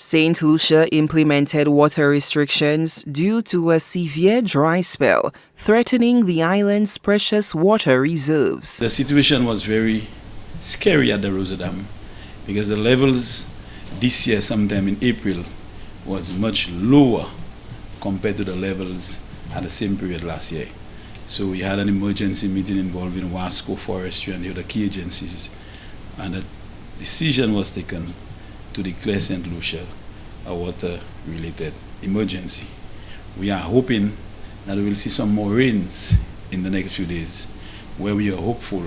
St. Lucia implemented water restrictions due to a severe dry spell threatening the island's precious water reserves. The situation was very scary at the Rosa Dam because the levels this year, sometime in April, was much lower compared to the levels at the same period last year. So we had an emergency meeting involving Wasco Forestry and the other key agencies, and a decision was taken to declare St. Lucia a water-related emergency. We are hoping that we will see some more rains in the next few days, where we are hopeful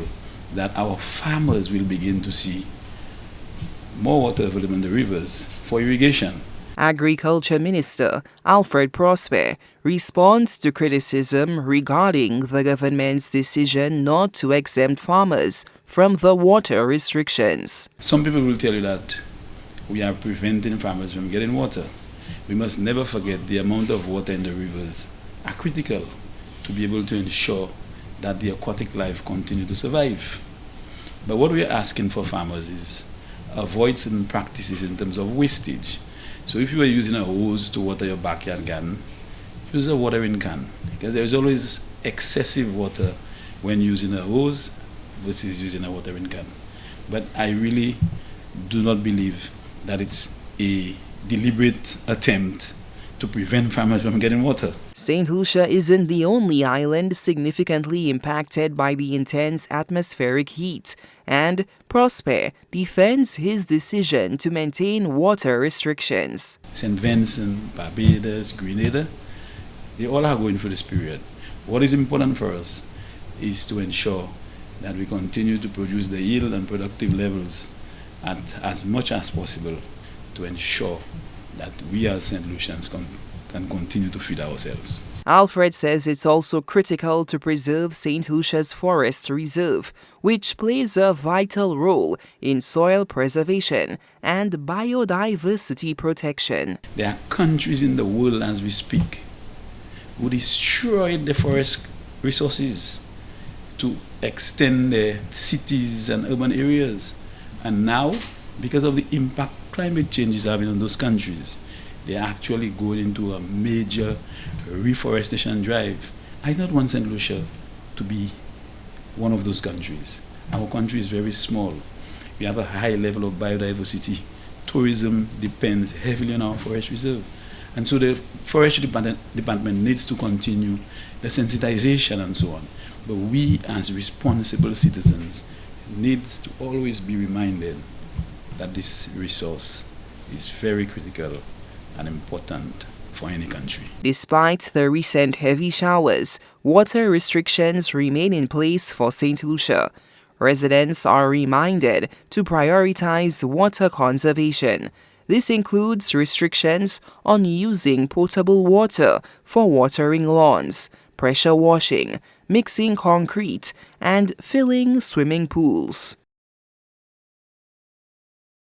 that our farmers will begin to see more water available in the rivers for irrigation. Agriculture Minister Alfred Prospere responds to criticism regarding the government's decision not to exempt farmers from the water restrictions. Some people will tell you that we are preventing farmers from getting water. We must never forget the amount of water in the rivers are critical to be able to ensure that the aquatic life continue to survive. But what we are asking for farmers is avoid certain practices in terms of wastage. So if you are using a hose to water your backyard garden, use a watering can, because there is always excessive water when using a hose versus using a watering can. But I really do not believe that it's a deliberate attempt to prevent farmers from getting water. St. Lucia isn't the only island significantly impacted by the intense atmospheric heat, and Prospere defends his decision to maintain water restrictions. St. Vincent, Barbados, Grenada, they all are going through this period. What is important for us is to ensure that we continue to produce the yield and productive levels at as much as possible to ensure that we as St. Lucians can continue to feed ourselves. Alfred says it's also critical to preserve St. Lucia's Forest Reserve, which plays a vital role in soil preservation and biodiversity protection. There are countries in the world as we speak who destroyed the forest resources to extend their cities and urban areas. And now, because of the impact climate change is having on those countries, they are actually going into a major reforestation drive. I don't want St. Lucia to be one of those countries. Our country is very small. We have a high level of biodiversity. Tourism depends heavily on our forest reserve. And so the forestry department needs to continue the sensitization and so on. But we as responsible citizens needs to always be reminded that this resource is very critical and important for any country. Despite the recent heavy showers, water restrictions remain in place for St. Lucia. Residents are reminded to prioritize water conservation. This includes restrictions on using potable water for watering lawns, pressure washing, mixing concrete, and filling swimming pools.